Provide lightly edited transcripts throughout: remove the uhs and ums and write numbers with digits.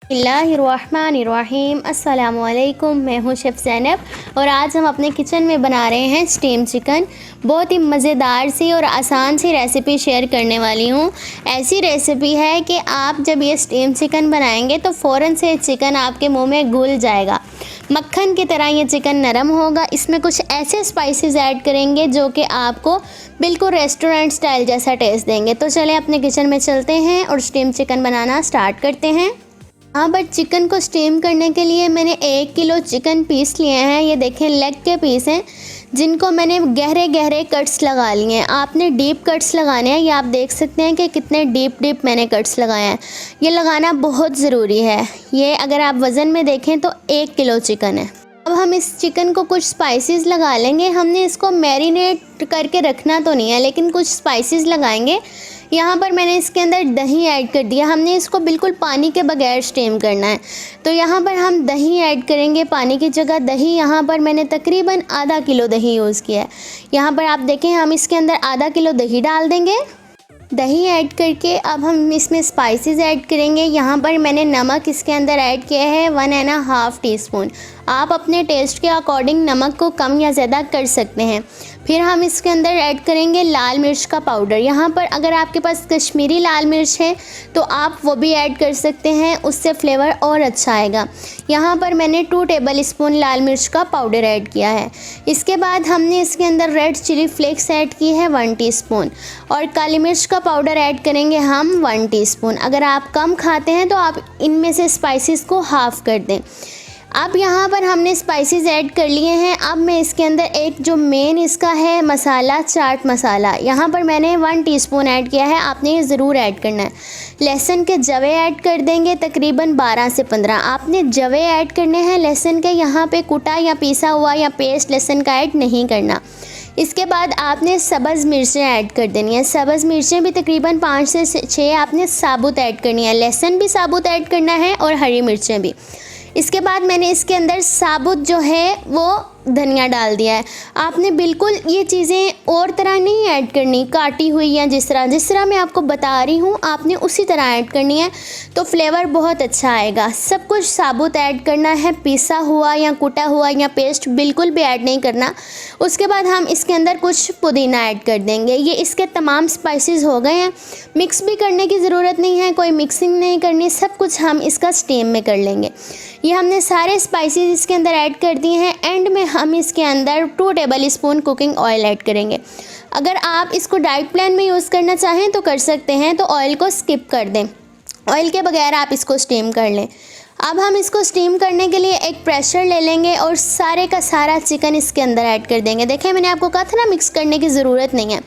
बिस्मिल्लाहिर्रहमानिर्रहीम। अस्सलाम वालेकुम। मैं हूँ शेफ़ ज़ैनब और आज हम अपने किचन में बना रहे हैं स्टीम चिकन। बहुत ही मज़ेदार सी और आसान सी रेसिपी शेयर करने वाली हूँ। ऐसी रेसिपी है कि आप जब ये स्टीम चिकन बनाएंगे तो फ़ौरन से चिकन आपके मुंह में घुल जाएगा। मक्खन की तरह ये चिकन नरम होगा। इसमें कुछ ऐसे स्पाइसेस ऐड करेंगे जो कि आपको बिल्कुल रेस्टोरेंट स्टाइल जैसा टेस्ट देंगे। तो चलें अपने किचन में चलते हैं और स्टीम चिकन बनाना स्टार्ट करते हैं। यहाँ पर चिकन को स्टीम करने के लिए मैंने 1 किलो चिकन पीस लिए हैं। ये देखें लेग के पीस हैं जिनको मैंने गहरे गहरे कट्स लगा लिए हैं। आपने डीप कट्स लगाने हैं। ये आप देख सकते हैं कि कितने डीप मैंने कट्स लगाए हैं। ये लगाना बहुत ज़रूरी है। ये अगर आप वज़न में देखें तो 1 किलो चिकन है। अब हम इस चिकन को कुछ स्पाइसेस लगा लेंगे। हमने इसको मैरिनेट करके रखना तो नहीं है, लेकिन कुछ स्पाइसेस लगाएंगे। यहाँ पर मैंने इसके अंदर दही ऐड कर दिया। हमने इसको बिल्कुल पानी के बगैर स्टीम करना है, तो यहाँ पर हम दही ऐड करेंगे पानी की जगह। दही यहाँ पर मैंने तकरीबन आधा किलो दही यूज़ किया है। यहाँ पर आप देखें हम इसके अंदर आधा किलो दही डाल देंगे। दही ऐड करके अब हम इसमें स्पाइसेस ऐड करेंगे। यहाँ पर मैंने नमक इसके अंदर ऐड किया है 1.5 टीस्पून। आप अपने टेस्ट के अकॉर्डिंग नमक को कम या ज़्यादा कर सकते हैं। फिर हम इसके अंदर ऐड करेंगे लाल मिर्च का पाउडर। यहाँ पर अगर आपके पास कश्मीरी लाल मिर्च है तो आप वो भी ऐड कर सकते हैं, उससे फ्लेवर और अच्छा आएगा। यहाँ पर मैंने 2 टेबल स्पून लाल मिर्च का पाउडर ऐड किया है। इसके बाद हमने इसके अंदर रेड चिली फ्लेक्स ऐड की है 1 टीस्पून और काली मिर्च का पाउडर ऐड करेंगे हम 1 टीस्पून। अगर आप कम खाते हैं तो आप इनमें से स्पाइसेस को हाफ़ कर दें। अब यहाँ पर हमने स्पाइसेस ऐड कर लिए हैं। अब मैं इसके अंदर एक जो मेन इसका है मसाला, चाट मसाला, यहाँ पर मैंने 1 टीस्पून ऐड किया है। आपने ये ज़रूर ऐड करना है। लहसुन के जवे ऐड कर देंगे तकरीबन 12 से 15। आपने जवे ऐड करने हैं लहसुन के, यहाँ पे कुटा या पीसा हुआ या पेस्ट लहसुन का ऐड नहीं करना। इसके बाद आपने सब्ज़ मिर्चें ऐड कर देनी है। सब्ज़ मिर्चें भी तकरीबन 5 से 6 आपने साबुत ऐड करनी है। लहसुन भी साबुत ऐड करना है और हरी मिर्चें भी। इसके बाद मैंने इसके अंदर साबुत जो है वो धनिया डाल दिया है। आपने बिल्कुल ये चीज़ें और तरह नहीं ऐड करनी, काटी हुई या जिस तरह मैं आपको बता रही हूँ आपने उसी तरह ऐड करनी है, तो फ्लेवर बहुत अच्छा आएगा। सब कुछ साबुत ऐड करना है, पीसा हुआ या कुटा हुआ या पेस्ट बिल्कुल भी ऐड नहीं करना। उसके बाद हम इसके अंदर कुछ पुदीना ऐड कर देंगे। ये इसके तमाम स्पाइसेस हो गए हैं। मिक्स भी करने की ज़रूरत नहीं है, कोई मिक्सिंग नहीं करनी, सब कुछ हम इसका स्टीम में कर लेंगे। ये हमने सारे स्पाइसेस इसके अंदर ऐड कर दिए हैं। एंड में हम इसके अंदर 2 table spoon cooking oil add करेंगे। अगर आप इसको डाइट प्लान में यूज़ करना चाहें तो कर सकते हैं, तो ऑयल को स्किप कर दें। ऑयल के बगैर आप इसको स्टीम कर लें। अब हम इसको स्टीम करने के लिए एक प्रेशर ले लेंगे और सारे का सारा चिकन इसके अंदर ऐड कर देंगे। देखें मैंने आपको कहा था ना मिक्स करने की ज़रूरत नहीं है।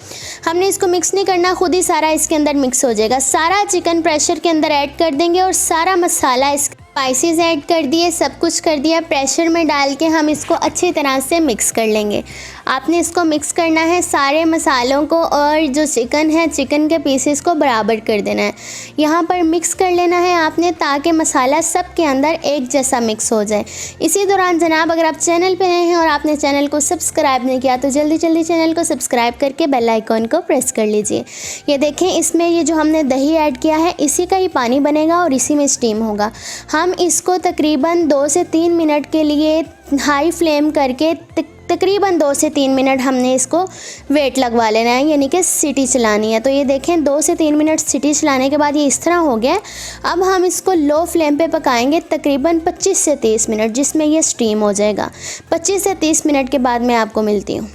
हमने इसको मिक्स नहीं करना, खुद ही सारा इसके अंदर मिक्स हो जाएगा। सारा चिकन प्रेशर के अंदर ऐड कर देंगे और सारा मसाला स्पाइसेस ऐड कर दिए, सब कुछ कर दिया। प्रेशर में डाल के हम इसको अच्छी तरह से मिक्स कर लेंगे। आपने इसको मिक्स करना है सारे मसालों को और जो चिकन है चिकन के पीसेस को बराबर कर देना है। यहाँ पर मिक्स कर लेना है आपने ताकि मसाला सब के अंदर एक जैसा मिक्स हो जाए। इसी दौरान जनाब अगर आप चैनल पे नए हैं और आपने चैनल को सब्सक्राइब नहीं किया तो जल्दी चैनल को सब्सक्राइब करके बेल आइकॉन को प्रेस कर लीजिए। ये देखें इसमें ये जो हमने दही ऐड किया है इसी का ही पानी बनेगा और इसी में स्टीम होगा। हम इसको तकरीबन 2 से 3 मिनट के लिए हाई फ्लेम करके तकरीबन 2 से 3 मिनट हमने इसको वेट लगवा लेना है, यानी कि सीटी चलानी है। तो ये देखें 2 से 3 मिनट सीटी चलाने के बाद ये इस तरह हो गया। अब हम इसको लो फ्लेम पे पकाएंगे तकरीबन 25 से 30 मिनट, जिसमें ये स्टीम हो जाएगा। 25 से 30 मिनट के बाद मैं आपको मिलती हूँ।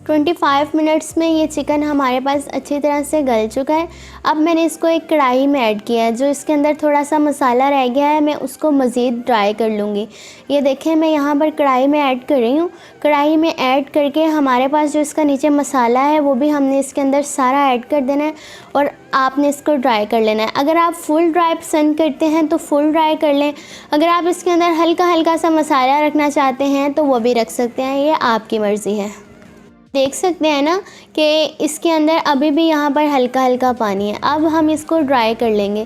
25 मिनट्स में ये चिकन हमारे पास अच्छी तरह से गल चुका है। अब मैंने इसको एक कढ़ाई में ऐड किया है। जो इसके अंदर थोड़ा सा मसाला रह गया है मैं उसको मज़ीद ड्राई कर लूँगी। ये देखें मैं यहाँ पर कढ़ाई में ऐड कर रही हूँ। कढ़ाई में ऐड करके हमारे पास जो इसका नीचे मसाला है वो भी हमने इसके अंदर सारा ऐड कर देना है और आपने इसको ड्राई कर लेना है। अगर आप फुल ड्राई पसंद करते हैं तो फुल ड्राई कर लें। अगर आप इसके अंदर हल्का हल्का सा मसाला रखना चाहते हैं तो वो भी रख सकते हैं, ये आपकी मर्ज़ी है। देख सकते हैं ना कि इसके अंदर अभी भी यहाँ पर हल्का हल्का पानी है। अब हम इसको ड्राई कर लेंगे।